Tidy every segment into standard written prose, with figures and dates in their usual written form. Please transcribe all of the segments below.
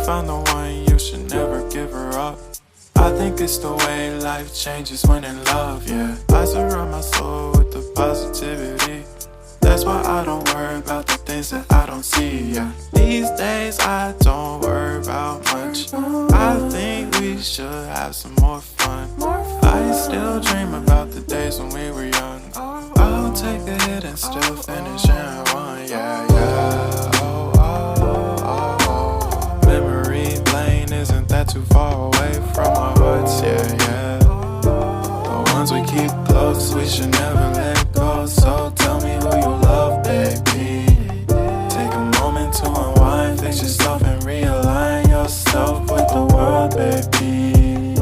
found the one, you should never give her up. I think it's the way life changes when in love, yeah. I surround my soul with the positivity. That's why I don't worry about the things that I don't see, yeah. These days I don't worry about much. I think we should have some more fun. I still dream about the days when we were young. I'll take a hit and still finish in one, yeah, yeah. Oh, oh, oh, oh. Memory lane isn't that too far away from our hearts, yeah, yeah. The ones we keep close, we should never let go. So tell me who you love, baby. Take a moment to unwind, fix yourself and realign yourself with the world, baby.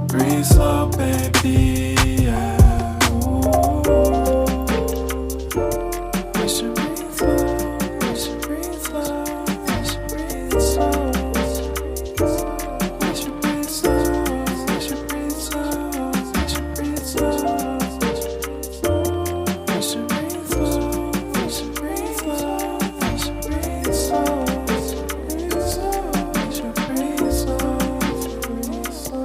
Breathe slow, baby, yeah. We should breathe slow, we should breathe slow, we should breathe slow. We should breathe slow, we should breathe slow, we should breathe slow. We should breathe slow, we should breathe slow, we should breathe slow. We should breathe slow, breathe slow.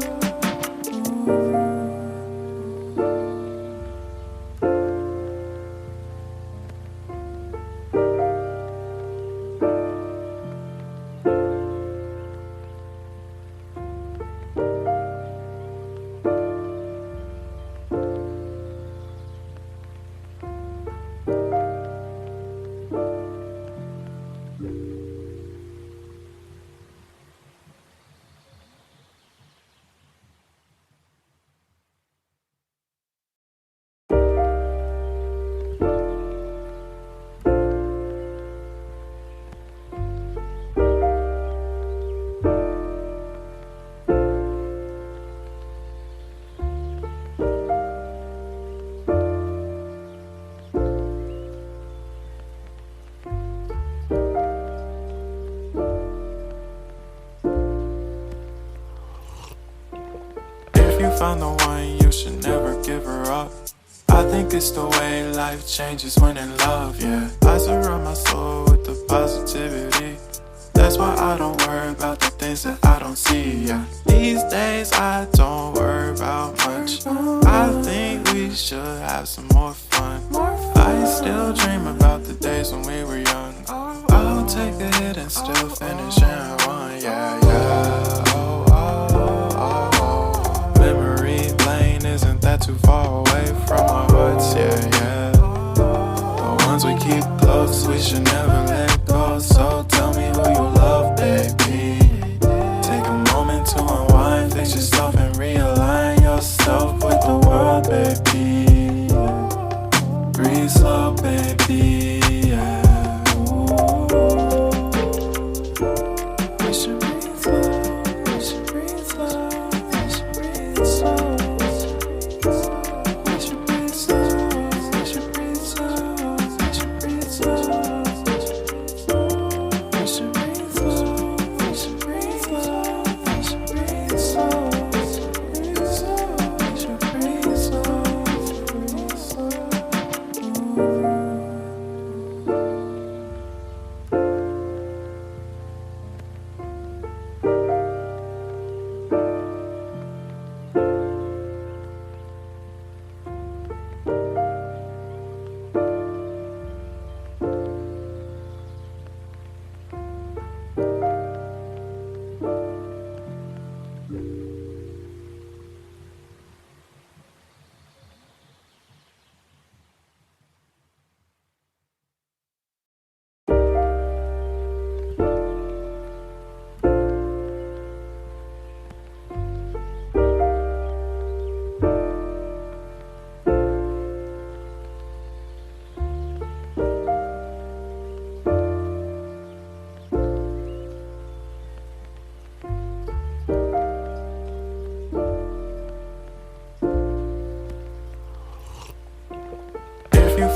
If you found the one, you should never give her up. I think it's the way life changes when in love, yeah. I surround my soul with the positivity. That's why I don't worry about the things that I don't see, yeah. These days I don't worry about much. I think we should have some more fun. I still dream about the days when we were young. I'll take a hit and still finish in one, yeah, yeah. Oh, oh, oh, oh. Memory lane isn't that too far away from our hearts, yeah, yeah. The ones we keep close, we should never let go. So tell me who you love, baby. Take a moment to unwind, fix yourself and realign yourself with the world, baby. Breathe slow, baby, yeah. We should breathe slow, we should breathe slow, we should breathe slow. We should breathe slow, we should breathe slow, we should breathe slow. We should breathe slow, we should breathe slow, we should breathe slow. We should breathe slow, breathe slow.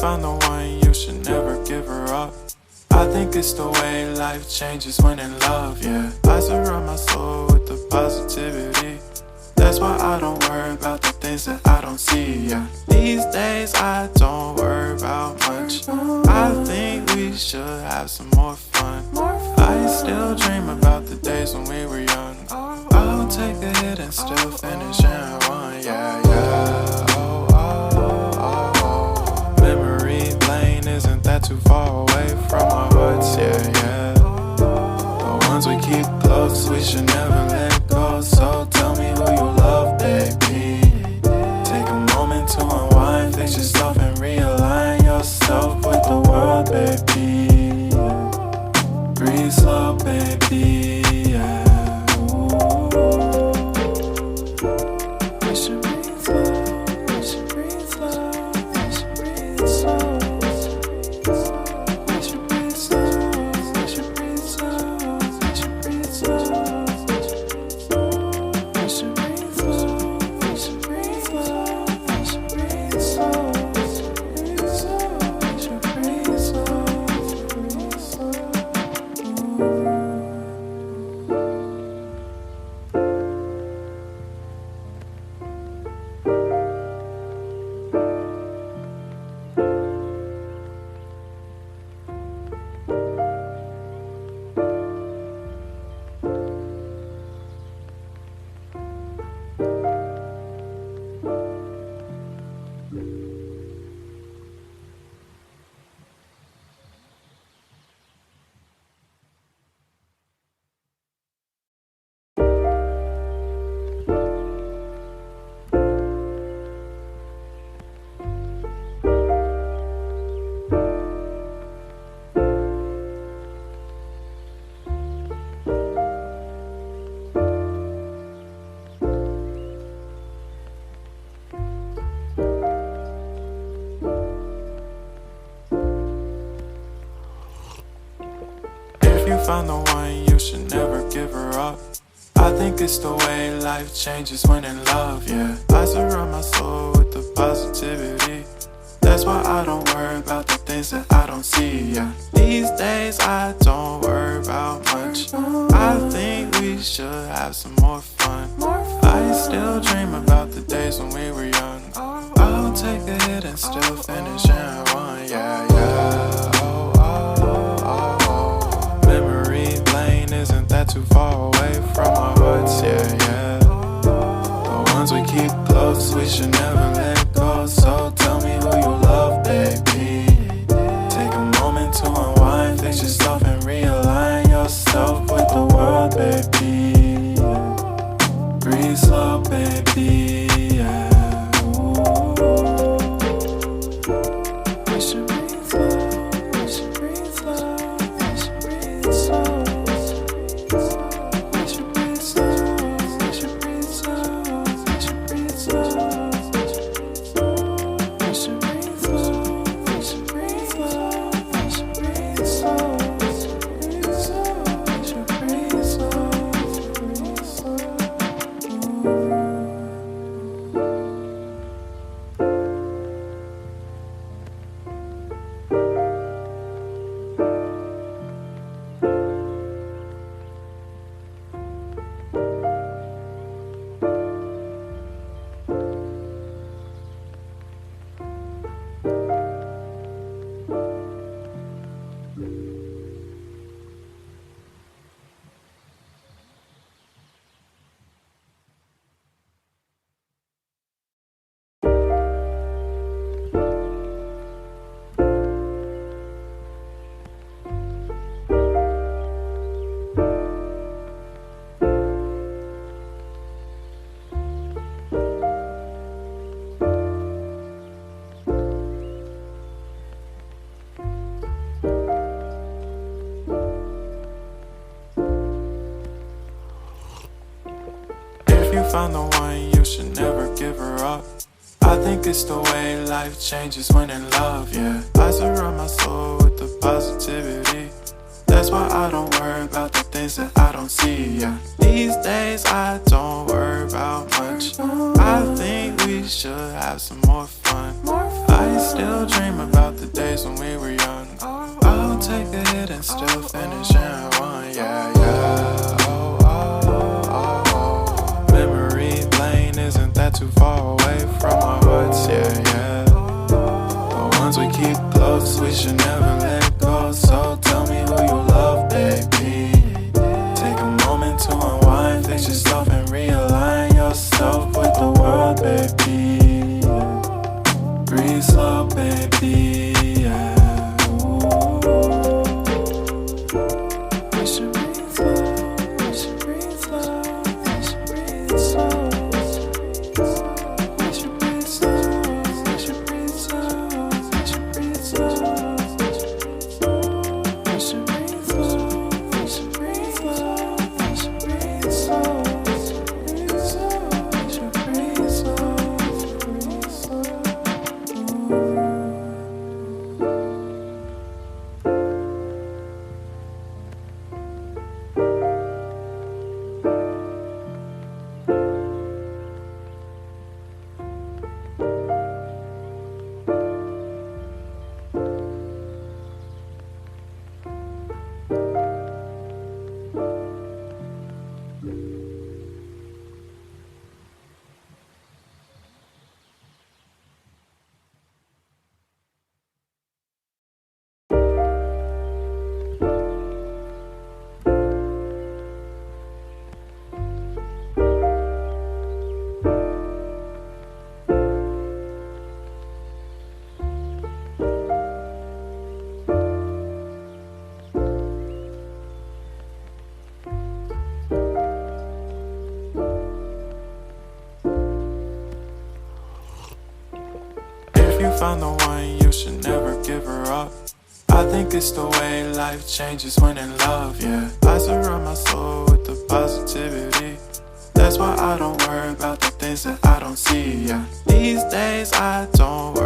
Found the one, you should never give her up. I think it's the way life changes when in love, yeah. I surround my soul with the positivity. That's why I don't worry about the things that I don't see, yeah. These days I don't worry about much. I think we should have some more fun. I I still dream about the days when we were young. I'll take a hit and still finish in one. Yeah, yeah. Oh, oh, oh, oh. Memory lane isn't that too far away from our hearts. Yeah, yeah. The ones we keep close, we should never let go. So tell me who you love, baby. Take a moment to unwind, fix yourself and realign yourself with the world, baby. Breathe slow, baby, yeah. We should breathe slow, we should breathe slow, we should breathe slow. We should breathe slow, we should breathe slow, we should breathe slow. We should breathe slow, we should breathe slow, we should breathe slow. We should breathe slow, breathe slow. If you found the one, you should never give her up. I think it's the way life changes when in love, yeah. I surround my soul with the positivity. That's why I don't worry about the things that I don't see, yeah. These days I don't worry about much. I think we should have some more fun. I still dream about the days when we were young. I'll take a hit and still finish in one, yeah, yeah. Oh, oh, oh, oh. Memory lane isn't that too far away from our hearts, yeah, yeah. The ones we keep close, we should never let go. So tell me who you love, baby. Take a moment to unwind, fix yourself and realign yourself with the world, baby. Breathe slow, baby, yeah. We should breathe slow, we should breathe slow, we should breathe slow. We should breathe slow, we should breathe slow, we should breathe slow. We should breathe slow, we should breathe slow, we should breathe slow. We should breathe slow, breathe slow. If you found the one, you should never give her up. I think it's the way life changes when in love, yeah. I surround my soul with the positivity. That's why I don't worry about the things that I don't see, yeah. These days I don't worry about much. I think we should have some more fun. I still dream about the days when we were young. I'll take a hit and still finish in one, yeah, yeah. Oh, oh, oh, oh. Memory lane isn't that too far away from our hearts, yeah, yeah. The ones we keep close, we should never let go. So tell me who you love, baby. you found the one, you should never give her up. I think it's the way life changes when in love, yeah. I surround my soul with the positivity. That's why I don't worry about the things that I don't see, yeah. These days I don't worry